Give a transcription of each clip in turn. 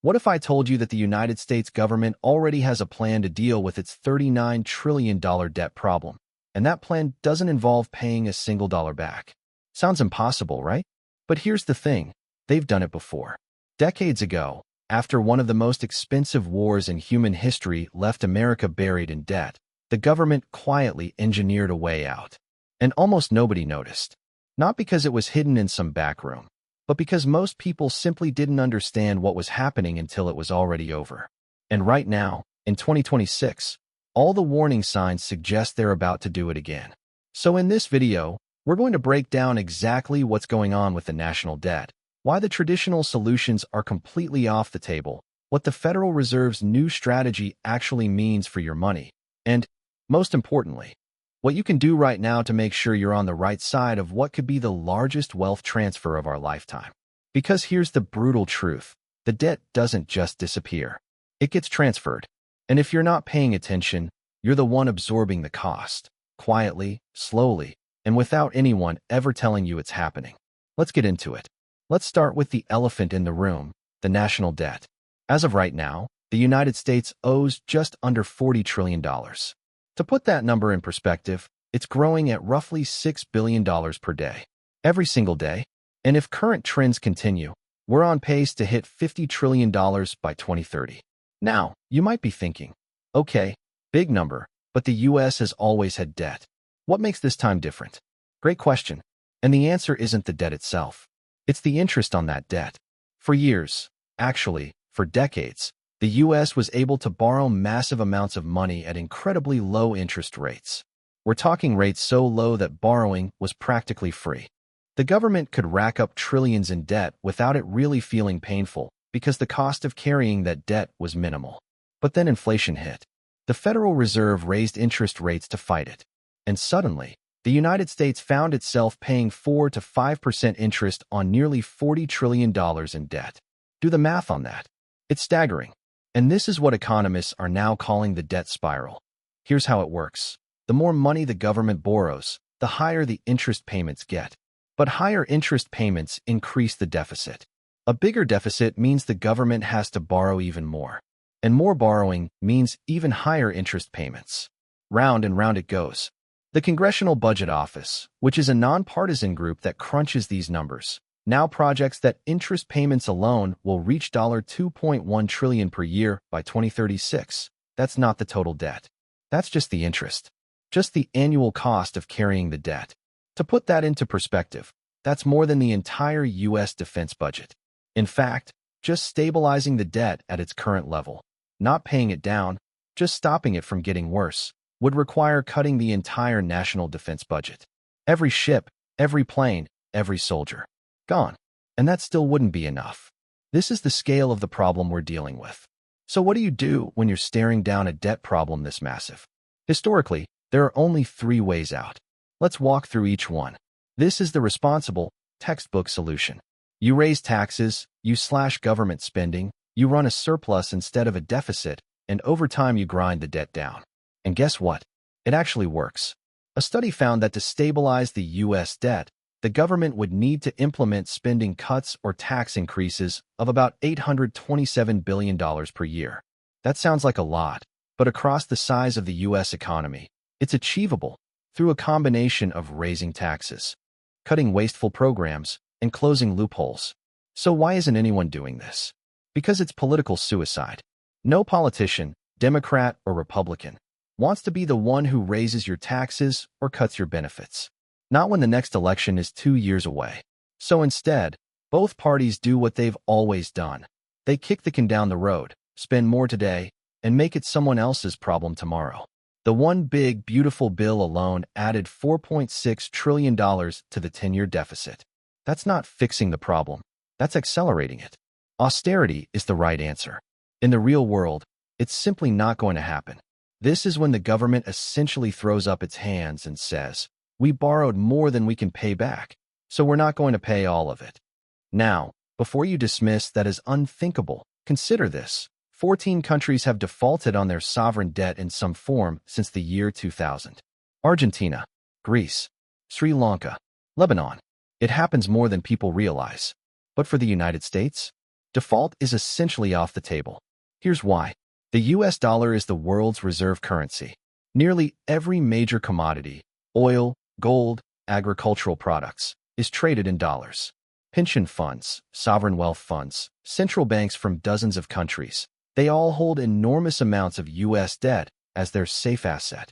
What if I told you that the United States government already has a plan to deal with its $39 trillion debt problem, and that plan doesn't involve paying a single dollar back? Sounds impossible, right? But here's the thing, they've done it before. Decades ago, after one of the most expensive wars in human history left America buried in debt, the government quietly engineered a way out. And almost nobody noticed. Not because it was hidden in some back room, but because most people simply didn't understand what was happening until it was already over. And right now, in 2026, all the warning signs suggest they're about to do it again. So in this video, we're going to break down exactly what's going on with the national debt, why the traditional solutions are completely off the table, what the Federal Reserve's new strategy actually means for your money, and, most importantly, what you can do right now to make sure you're on the right side of what could be the largest wealth transfer of our lifetime. Because here's the brutal truth, the debt doesn't just disappear. It gets transferred. And if you're not paying attention, you're the one absorbing the cost, quietly, slowly, and without anyone ever telling you it's happening. Let's get into it. Let's start with the elephant in the room, the national debt. As of right now, the United States owes just under $40 trillion. To put that number in perspective, it's growing at roughly $6 billion per day, every single day. And if current trends continue, we're on pace to hit $50 trillion by 2030. Now, you might be thinking, okay, big number, but the US has always had debt. What makes this time different? Great question. And the answer isn't the debt itself. It's the interest on that debt. For years, actually, for decades, the U.S. was able to borrow massive amounts of money at incredibly low interest rates. We're talking rates so low that borrowing was practically free. The government could rack up trillions in debt without it really feeling painful because the cost of carrying that debt was minimal. But then inflation hit. The Federal Reserve raised interest rates to fight it. And suddenly, the United States found itself paying 4 to 5% interest on nearly $40 trillion in debt. Do the math on that. It's staggering. And this is what economists are now calling the debt spiral. Here's how it works. The more money the government borrows, the higher the interest payments get. But higher interest payments increase the deficit. A bigger deficit means the government has to borrow even more. And more borrowing means even higher interest payments. Round and round it goes. The Congressional Budget Office, which is a nonpartisan group that crunches these numbers, now projects that interest payments alone will reach $2.1 trillion per year by 2036. That's not the total debt. That's just the interest. Just the annual cost of carrying the debt. To put that into perspective, that's more than the entire U.S. defense budget. In fact, just stabilizing the debt at its current level, not paying it down, just stopping it from getting worse, would require cutting the entire national defense budget. Every ship, every plane, every soldier. Gone. And that still wouldn't be enough. This is the scale of the problem we're dealing with. So what do you do when you're staring down a debt problem this massive? Historically, there are only 3 ways out. Let's walk through each one. This is the responsible, textbook solution. You raise taxes, you slash government spending, you run a surplus instead of a deficit, and over time you grind the debt down. And guess what? It actually works. A study found that to stabilize the U.S. debt, the government would need to implement spending cuts or tax increases of about $827 billion per year. That sounds like a lot, but across the size of the U.S. economy, it's achievable through a combination of raising taxes, cutting wasteful programs, and closing loopholes. So why isn't anyone doing this? Because it's political suicide. No politician, Democrat or Republican, wants to be the one who raises your taxes or cuts your benefits. Not when the next election is 2 years away. So instead, both parties do what they've always done. They kick the can down the road, spend more today, and make it someone else's problem tomorrow. The one big, beautiful bill alone added $4.6 trillion to the 10-year deficit. That's not fixing the problem. That's accelerating it. Austerity is the right answer. In the real world, it's simply not going to happen. This is when the government essentially throws up its hands and says, we borrowed more than we can pay back, so we're not going to pay all of it. Now, before you dismiss that as unthinkable, consider this. 14 countries have defaulted on their sovereign debt in some form since the year 2000. Argentina, Greece, Sri Lanka, Lebanon. It happens more than people realize. But for the United States, Default is essentially off the table. Here's why. The US dollar is the world's reserve currency. Nearly every major commodity, oil, gold, agricultural products, is traded in dollars. Pension funds, sovereign wealth funds, central banks from dozens of countries, they all hold enormous amounts of US debt as their safe asset.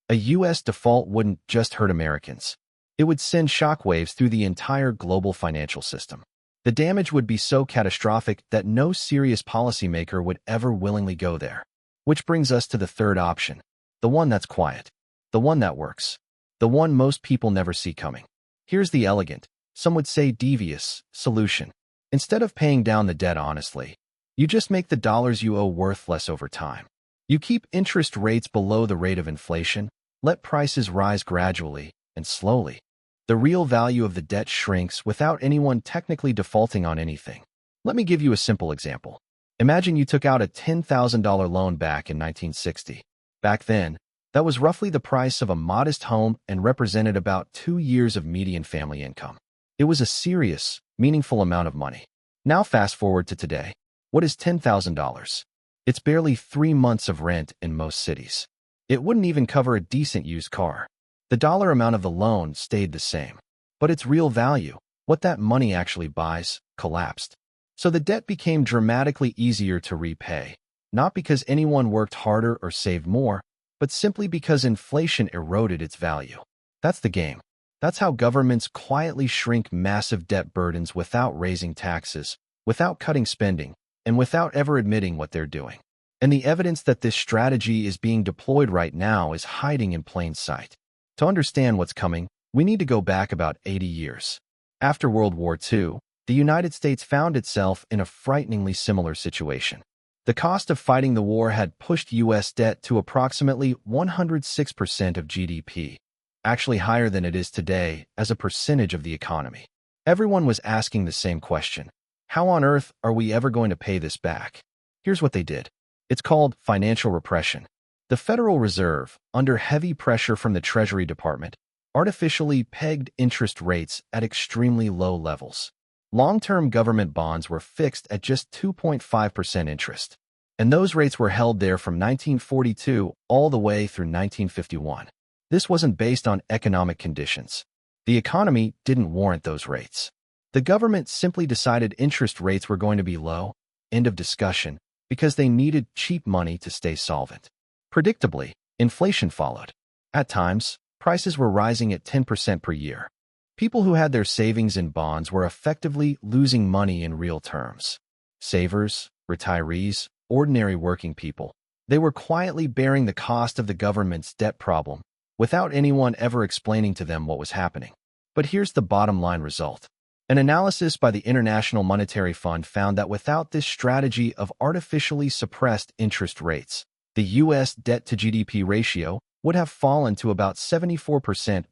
A US default wouldn't just hurt Americans. It would send shockwaves through the entire global financial system. The damage would be so catastrophic that no serious policymaker would ever willingly go there. Which brings us to the third option, the one that's quiet, the one that works, the one most people never see coming. Here's the elegant, some would say devious, solution. Instead of paying down the debt honestly, you just make the dollars you owe worth less over time. You keep interest rates below the rate of inflation, let prices rise gradually and slowly. The real value of the debt shrinks without anyone technically defaulting on anything. Let me give you a simple example. Imagine you took out a $10,000 loan back in 1960. Back then, that was roughly the price of a modest home and represented about 2 years of median family income. It was a serious, meaningful amount of money. Now fast forward to today. What is $10,000? It's barely 3 months of rent in most cities. It wouldn't even cover a decent used car. The dollar amount of the loan stayed the same, but its real value, what that money actually buys, collapsed. So the debt became dramatically easier to repay, not because anyone worked harder or saved more, but simply because inflation eroded its value. That's the game. That's how governments quietly shrink massive debt burdens without raising taxes, without cutting spending, and without ever admitting what they're doing. And the evidence that this strategy is being deployed right now is hiding in plain sight. To understand what's coming, we need to go back about 80 years. After World War II, the United States found itself in a frighteningly similar situation. The cost of fighting the war had pushed U.S. debt to approximately 106% of GDP, actually higher than it is today as a percentage of the economy. Everyone was asking the same question. How on earth are we ever going to pay this back? Here's what they did. It's called financial repression. The Federal Reserve, under heavy pressure from the Treasury Department, artificially pegged interest rates at extremely low levels. Long-term government bonds were fixed at just 2.5% interest, and those rates were held there from 1942 all the way through 1951. This wasn't based on economic conditions. The economy didn't warrant those rates. The government simply decided interest rates were going to be low, end of discussion, because they needed cheap money to stay solvent. Predictably, inflation followed. At times, prices were rising at 10% per year. People who had their savings in bonds were effectively losing money in real terms. Savers, retirees, ordinary working people, they were quietly bearing the cost of the government's debt problem without anyone ever explaining to them what was happening. But here's the bottom line result. An analysis by the International Monetary Fund found that without this strategy of artificially suppressed interest rates, the U.S. debt-to-GDP ratio would have fallen to about 74%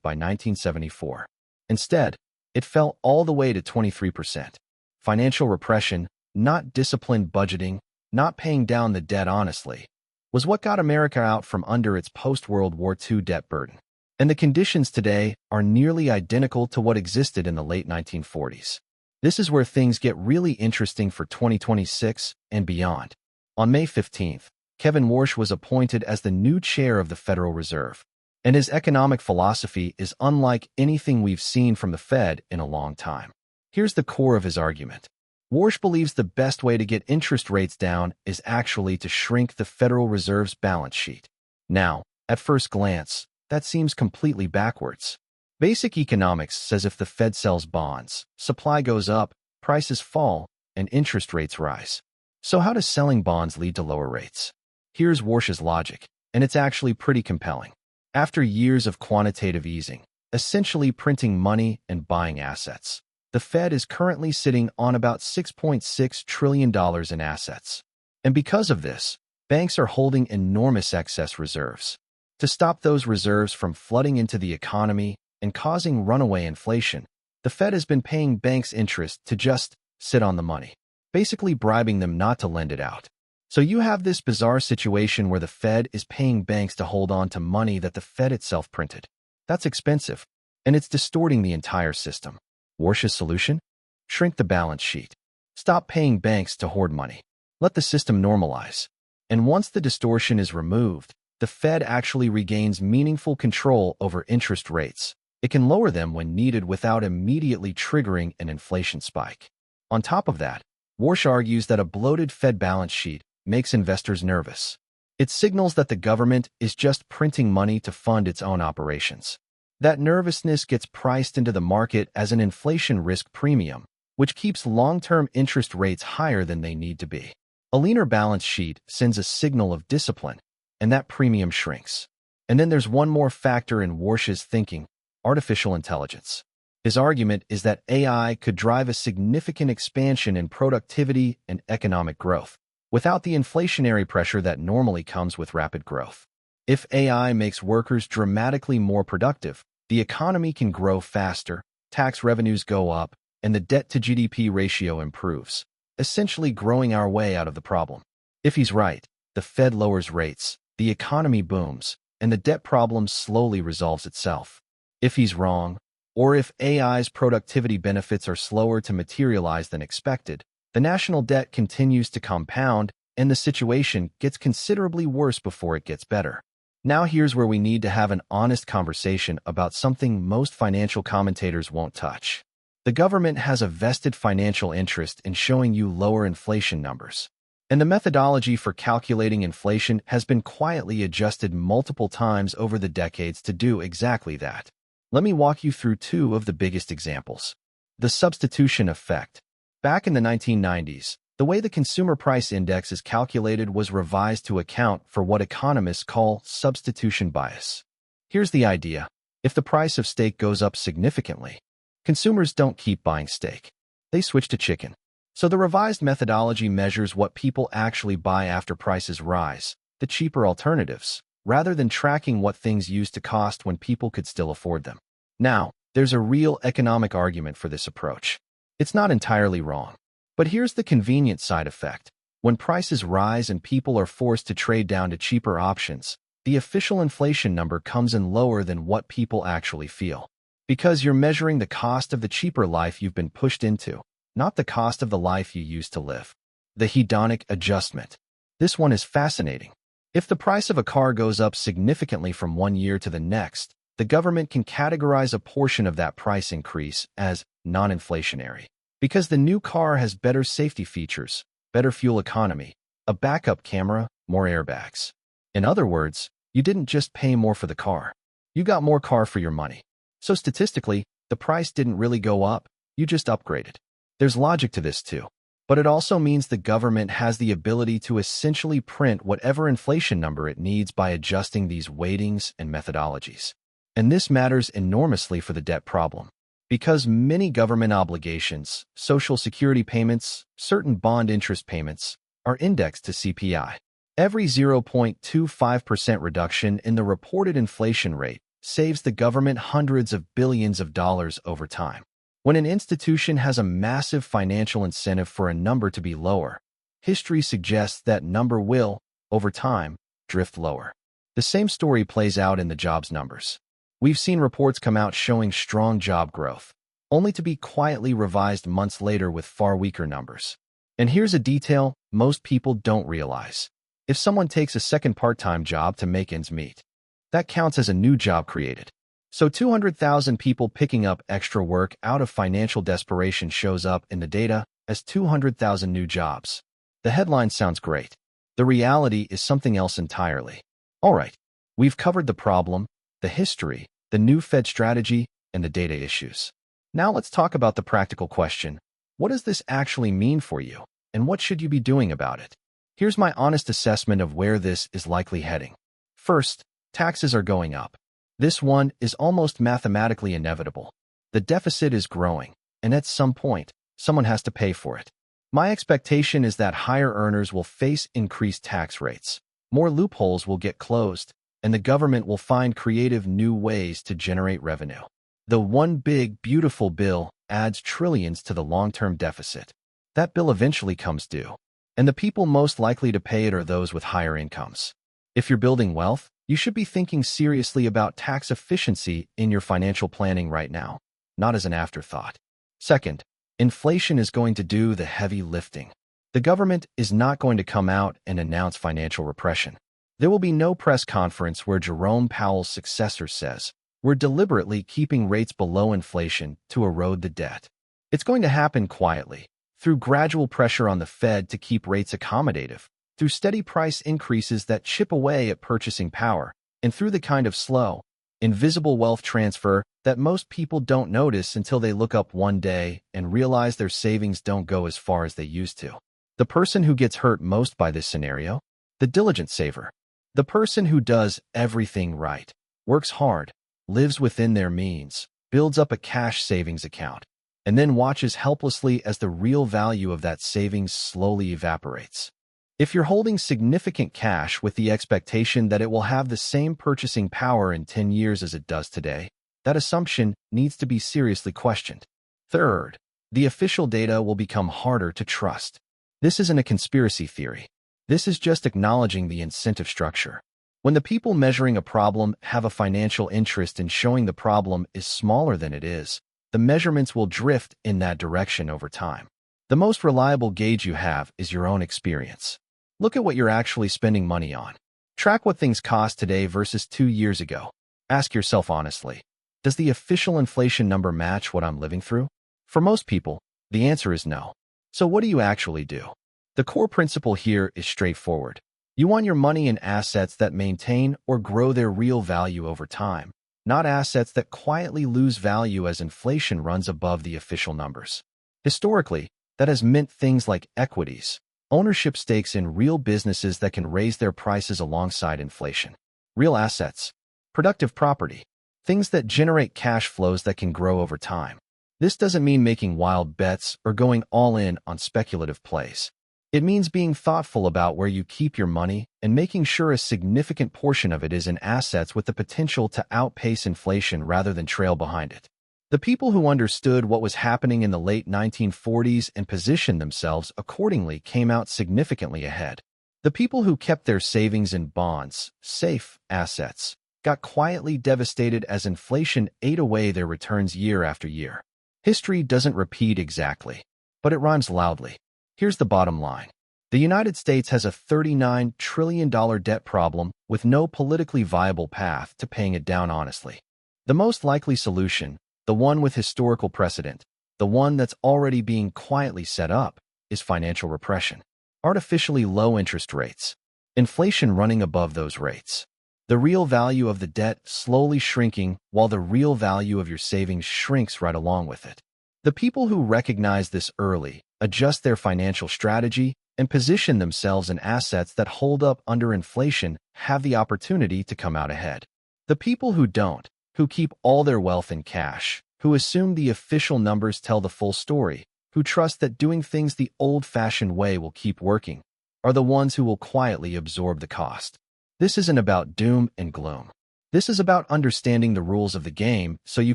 by 1974. Instead, it fell all the way to 23%. Financial repression, not disciplined budgeting, not paying down the debt honestly, was what got America out from under its post-World War II debt burden. And the conditions today are nearly identical to what existed in the late 1940s. This is where things get really interesting for 2026 and beyond. On May 15th, Kevin Warsh was appointed as the new chair of the Federal Reserve, and his economic philosophy is unlike anything we've seen from the Fed in a long time. Here's the core of his argument. Warsh believes the best way to get interest rates down is actually to shrink the Federal Reserve's balance sheet. Now, at first glance, that seems completely backwards. Basic economics says if the Fed sells bonds, supply goes up, prices fall, and interest rates rise. So how does selling bonds lead to lower rates? Here's Warsh's logic, and it's actually pretty compelling. After years of quantitative easing, essentially printing money and buying assets, the Fed is currently sitting on about $6.6 trillion in assets. And because of this, banks are holding enormous excess reserves. To stop those reserves from flooding into the economy and causing runaway inflation, the Fed has been paying banks interest to just sit on the money, basically bribing them not to lend it out. So you have this bizarre situation where the Fed is paying banks to hold on to money that the Fed itself printed. That's expensive, and it's distorting the entire system. Warsh's solution? Shrink the balance sheet. Stop paying banks to hoard money. Let the system normalize. And once the distortion is removed, the Fed actually regains meaningful control over interest rates. It can lower them when needed without immediately triggering an inflation spike. On top of that, Warsh argues that a bloated Fed balance sheet makes investors nervous. It signals that the government is just printing money to fund its own operations. That nervousness gets priced into the market as an inflation risk premium, which keeps long-term interest rates higher than they need to be. A leaner balance sheet sends a signal of discipline, and that premium shrinks. And then there's one more factor in Warsh's thinking: artificial intelligence. His argument is that AI could drive a significant expansion in productivity and economic growth, without the inflationary pressure that normally comes with rapid growth. If AI makes workers dramatically more productive, the economy can grow faster, tax revenues go up, and the debt-to-GDP ratio improves, essentially growing our way out of the problem. If he's right, the Fed lowers rates, the economy booms, and the debt problem slowly resolves itself. If he's wrong, or if AI's productivity benefits are slower to materialize than expected, the national debt continues to compound, and the situation gets considerably worse before it gets better. Now here's where we need to have an honest conversation about something most financial commentators won't touch. The government has a vested financial interest in showing you lower inflation numbers. And the methodology for calculating inflation has been quietly adjusted multiple times over the decades to do exactly that. Let me walk you through two of the biggest examples. The substitution effect. Back in the 1990s, the way the consumer price index is calculated was revised to account for what economists call substitution bias. Here's the idea. If the price of steak goes up significantly, consumers don't keep buying steak. They switch to chicken. So the revised methodology measures what people actually buy after prices rise, the cheaper alternatives, rather than tracking what things used to cost when people could still afford them. Now, there's a real economic argument for this approach. It's not entirely wrong. But here's the convenient side effect. When prices rise and people are forced to trade down to cheaper options, the official inflation number comes in lower than what people actually feel. Because you're measuring the cost of the cheaper life you've been pushed into, not the cost of the life you used to live. The hedonic adjustment. This one is fascinating. If the price of a car goes up significantly from one year to the next, the government can categorize a portion of that price increase as non-inflationary. Because the new car has better safety features, better fuel economy, a backup camera, more airbags. In other words, you didn't just pay more for the car. You got more car for your money. So statistically, the price didn't really go up, you just upgraded. There's logic to this too. But it also means the government has the ability to essentially print whatever inflation number it needs by adjusting these weightings and methodologies. And this matters enormously for the debt problem. Because many government obligations, Social Security payments, certain bond interest payments, are indexed to CPI. Every 0.25% reduction in the reported inflation rate saves the government hundreds of billions of dollars over time. When an institution has a massive financial incentive for a number to be lower, history suggests that number will, over time, drift lower. The same story plays out in the jobs numbers. We've seen reports come out showing strong job growth, only to be quietly revised months later with far weaker numbers. And here's a detail most people don't realize. If someone takes a second part-time job to make ends meet, that counts as a new job created. So 200,000 people picking up extra work out of financial desperation shows up in the data as 200,000 new jobs. The headline sounds great. The reality is something else entirely. All right, we've covered the problem, the history, the new Fed strategy, and the data issues. Now let's talk about the practical question. What does this actually mean for you, and what should you be doing about it? Here's my honest assessment of where this is likely heading. First, taxes are going up. This one is almost mathematically inevitable. The deficit is growing, and at some point, someone has to pay for it. My expectation is that higher earners will face increased tax rates, more loopholes will get closed, and the government will find creative new ways to generate revenue. The one big, beautiful bill adds trillions to the long-term deficit. That bill eventually comes due, and the people most likely to pay it are those with higher incomes. If you're building wealth, you should be thinking seriously about tax efficiency in your financial planning right now, not as an afterthought. Second, Inflation is going to do the heavy lifting. The government is not going to come out and announce financial repression. There will be no press conference where Jerome Powell's successor says, "We're deliberately keeping rates below inflation to erode the debt." It's going to happen quietly, through gradual pressure on the Fed to keep rates accommodative, through steady price increases that chip away at purchasing power, and through the kind of slow, invisible wealth transfer that most people don't notice until they look up one day and realize their savings don't go as far as they used to. The person who gets hurt most by this scenario? The diligent saver. The person who does everything right, works hard, lives within their means, builds up a cash savings account, and then watches helplessly as the real value of that savings slowly evaporates. If you're holding significant cash with the expectation that it will have the same purchasing power in 10 years as it does today, that assumption needs to be seriously questioned. Third, the official data will become harder to trust. This isn't a conspiracy theory. This is just acknowledging the incentive structure. When the people measuring a problem have a financial interest in showing the problem is smaller than it is, the measurements will drift in that direction over time. The most reliable gauge you have is your own experience. Look at what you're actually spending money on. Track what things cost today versus 2 years ago. Ask yourself honestly, does the official inflation number match what I'm living through? For most people, the answer is no. So what do you actually do? The core principle here is straightforward. You want your money in assets that maintain or grow their real value over time, not assets that quietly lose value as inflation runs above the official numbers. Historically, that has meant things like equities, ownership stakes in real businesses that can raise their prices alongside inflation, real assets, productive property, things that generate cash flows that can grow over time. This doesn't mean making wild bets or going all in on speculative plays. It means being thoughtful about where you keep your money and making sure a significant portion of it is in assets with the potential to outpace inflation rather than trail behind it. The people who understood what was happening in the late 1940s and positioned themselves accordingly came out significantly ahead. The people who kept their savings in bonds, safe assets, got quietly devastated as inflation ate away their returns year after year. History doesn't repeat exactly, but it rhymes loudly. Here's the bottom line. The United States has a $39 trillion debt problem with no politically viable path to paying it down honestly. The most likely solution, the one with historical precedent, the one that's already being quietly set up, is financial repression. Artificially low interest rates. Inflation running above those rates. The real value of the debt slowly shrinking while the real value of your savings shrinks right along with it. The people who recognize this early, adjust their financial strategy, and position themselves in assets that hold up under inflation have the opportunity to come out ahead. The people who don't, who keep all their wealth in cash, who assume the official numbers tell the full story, who trust that doing things the old-fashioned way will keep working, are the ones who will quietly absorb the cost. This isn't about doom and gloom. This is about understanding the rules of the game so you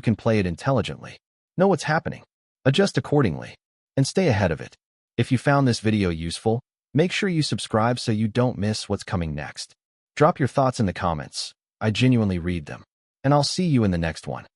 can play it intelligently. Know what's happening, adjust accordingly, and stay ahead of it. If you found this video useful, make sure you subscribe so you don't miss what's coming next. Drop your thoughts in the comments. I genuinely read them. And I'll see you in the next one.